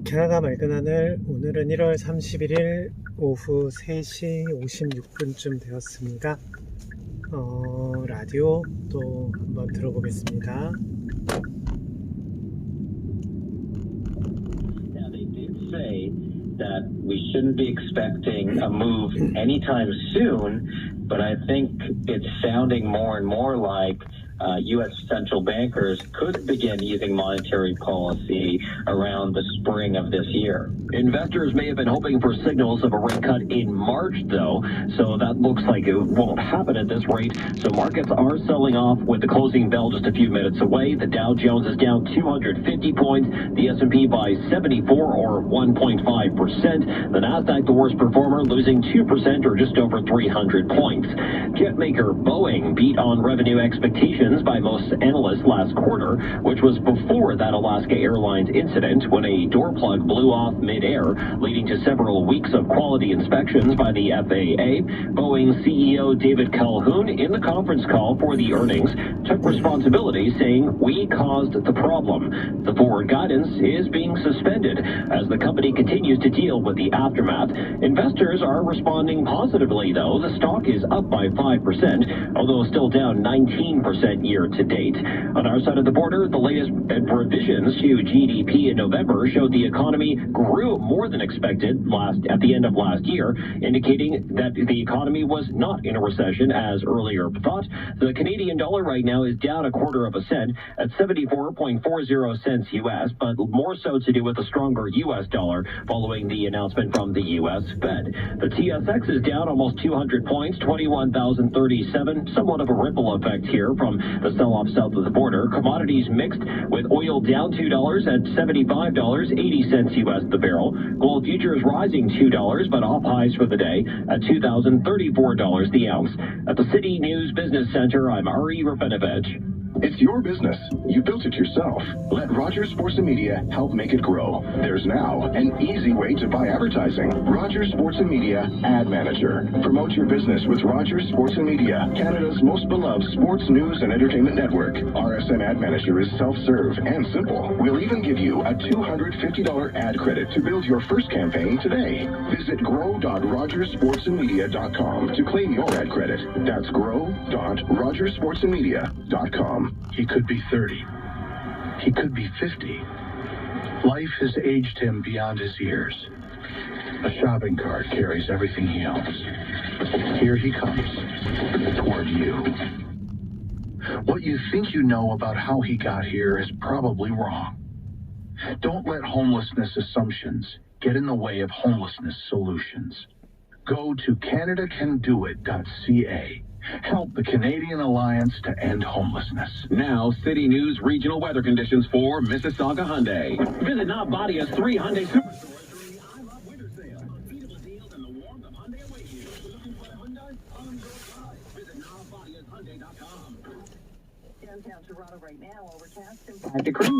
캐나다 맑은 하늘, 오늘은 1월 31일 오후 3시 56분쯤 되었습니다. 라디오 또 한번 들어보겠습니다. Now they did say that we shouldn't be expecting a move anytime soon, but I think it's sounding more and more like U.S. central bankers could begin using monetary policy around the spring of this year. Investors may have been hoping for signals of a rate cut in March, though, so that looks like it won't happen at this rate. So markets are selling off with the closing bell just a few minutes away. The Dow Jones is down 250 points, the S&P by 74 or 1.5%. The Nasdaq, the worst performer, losing 2% or just over 300 points. Jet maker Boeing beat on revenue expectations by most analysts last quarter, which was before that Alaska Airlines incident when a door plug blew off mid-air, leading to several weeks of quality inspections by the FAA. Boeing CEO David Calhoun, in the conference call for the earnings, took responsibility, saying, "We caused the problem." The forward guidance is being suspended as the company continues to deal with the aftermath. Investors are responding positively, though. The stock is up by 5%, although still down 19% year to date. On our side of the border, the latest revisions to GDP in November showed the economy grew more than expected at the end of last year, indicating that the economy was not in a recession as earlier thought. The Canadian dollar right now is down 1/4 cent at 74.40 cents U.S., but more so to do with a stronger U.S. dollar following the announcement from the U.S. Fed. The TSX is down almost 200 points, 21,037, somewhat of a ripple effect here from the sell-off south of the border. Commodities mixed, with oil down $2 at $75.80 U.S. the barrel. Gold futures rising $2, but off highs for the day at $2,034 the ounce. At the City News Business Center, I'm Ari Rafinovich. It's your business. You built it yourself. Let Rogers Sports & Media help make it grow. There's now an easy way to buy advertising. Rogers Sports & Media Ad Manager. Promote your business with Rogers Sports & Media, Canada's most beloved sports news and entertainment network. RSN Ad Manager is self-serve and simple. We'll even give you a $250 ad credit to build your first campaign today. Visit grow.rogersportsandmedia.com to claim your ad credit. That's grow.rogersportsandmedia.com. He could be 30. He could be 50. Life has aged him beyond his years. A shopping cart carries everything he owns. Here he comes, toward you. What you think you know about how he got here is probably wrong. Don't let homelessness assumptions get in the way of homelessness solutions. Go to CanadaCanDoIt.ca. Help the Canadian Alliance to End Homelessness. Now, City News regional weather conditions for Mississauga Hyundai. Visit Navadia's 3 Hyundai superstores during the I Love Winter Sale. Unbeatable deals and the warmth of Hyundai await you. Looking for a Hyundai? On your side. Visit NavadiasHyundai.com. Downtown Toronto right now, overcast and 5 degrees.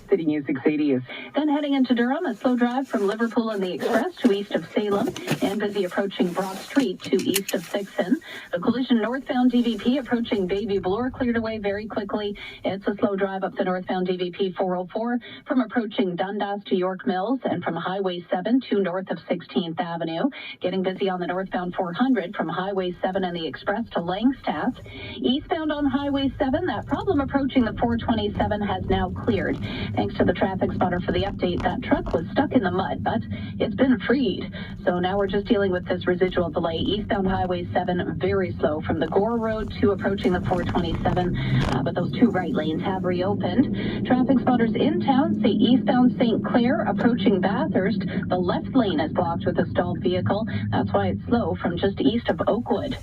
City News 680 is then heading into Durham, a slow drive from Liverpool and the Express to east of Salem, and busy approaching Brock Street to east of Sixon. The collision northbound DVP approaching Baby Bloor cleared away very quickly. It's a slow drive up the northbound DVP 404 from approaching Dundas to York Mills and from Highway 7 to north of 16th Avenue. Getting busy on the northbound 400 from Highway 7 and the Express to Langstaff. Eastbound on Highway 7, that problem approaching the 427 has now cleared. Thanks to the traffic spotter for the update, that truck was stuck in the mud, but it's been freed. So now we're just dealing with this residual delay. Eastbound Highway 7, very slow from the Gore Road to approaching the 427, but those 2 right lanes have reopened. Traffic spotters in town say eastbound St. Clair approaching Bathurst, the left lane is blocked with a stalled vehicle. That's why it's slow from just east of Oakwood.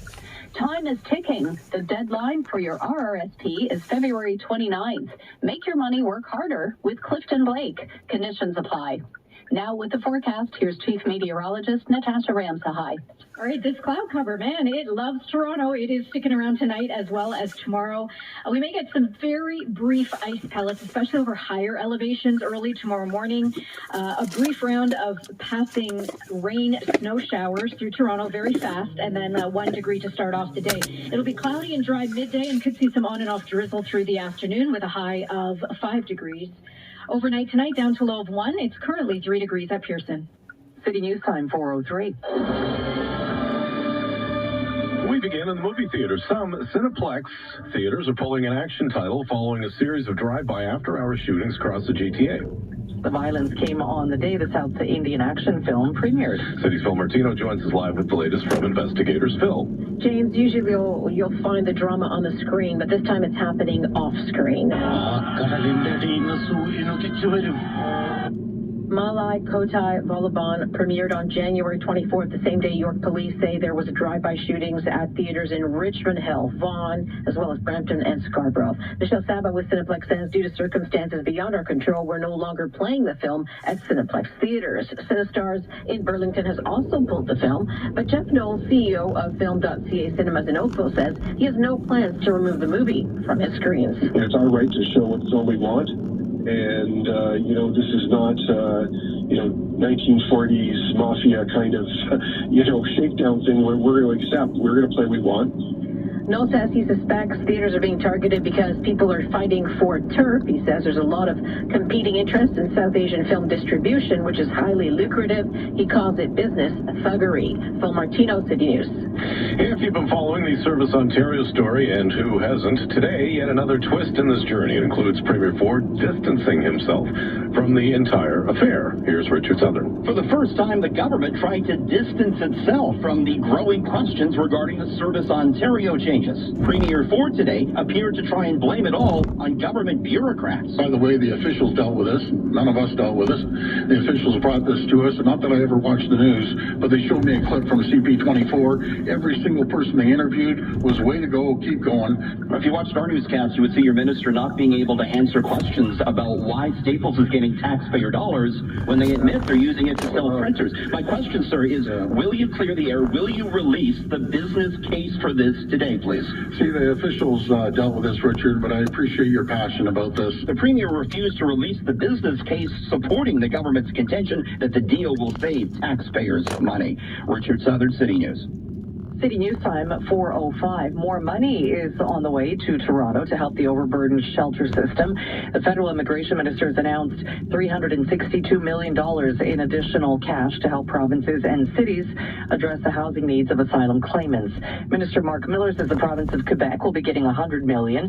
Time is ticking. The deadline for your RRSP is February 29th. Make your money work harder with Clifton Blake. Conditions apply. Now with the forecast, here's Chief Meteorologist Natasha Ramsahai. All right, this cloud cover, man, it loves Toronto. It is sticking around tonight as well as tomorrow. We may get some very brief ice pellets, especially over higher elevations early tomorrow morning. A brief round of passing rain, snow showers through Toronto very fast, and then 1 degree to start off the day. It'll be cloudy and dry midday and could see some on and off drizzle through the afternoon with a high of 5 degrees. Overnight tonight, down to low of 1. It's currently 3 degrees at Pearson. City News Time 4:03. We begin in the movie theaters. Some Cineplex theaters are pulling an action title following a series of drive-by after-hour shootings across the GTA. The violence came on the day the South Indian action film premiered. City's Phil Martino joins us live with the latest from investigators. Phil. James, usually you'll find the drama on the screen, but this time it's happening off screen. Malai Kotai Vallabhan premiered on January 24th, the same day York police say there was a drive-by shootings at theaters in Richmond Hill, Vaughan, as well as Brampton and Scarborough. Michelle Saba with Cineplex says due to circumstances beyond our control, we're no longer playing the film at Cineplex theaters. Cinestars in Burlington has also pulled the film, but Jeff Knoll, CEO of Film.ca Cinemas in Oakville, says he has no plans to remove the movie from his screens. It's our right to show what film we want. And, this is not, 1940s mafia kind of, shakedown thing where we're going to accept. We're going to play what we want. Knoll says he suspects theaters are being targeted because people are fighting for turf. He says there's a lot of competing interests in South Asian film distribution, which is highly lucrative. He calls it business thuggery. Phil Martino, City News. If you've been following the Service Ontario story, and who hasn't, today yet another twist in this journey. It includes Premier Ford distancing himself from the entire affair. Here's Richard Southern. For the first time, the government tried to distance itself from the growing questions regarding the Service Ontario changes. Premier Ford today appeared to try and blame it all on government bureaucrats. By the way, the officials dealt with this. None of us dealt with this. The officials brought this to us, and not that I ever watched the news, but they showed me a clip from CP24. Every single person they interviewed was way to go, keep going. If you watched our newscast, you would see your minister not being able to answer questions about why Staples is getting taxpayer dollars when they admit they're using it to sell printers. My question, sir, is will you clear the air? Will you release the business case for this today, please? See, the officials dealt with this, Richard, but I appreciate your passion about this. The Premier refused to release the business case supporting the government's contention that the deal will save taxpayers money. Richard Southern, City News. City News Time 4:05. More money is on the way to Toronto to help the overburdened shelter system. The federal immigration minister has announced $362 million in additional cash to help provinces and cities address the housing needs of asylum claimants. Minister Mark Miller says the province of Quebec will be getting $100 million.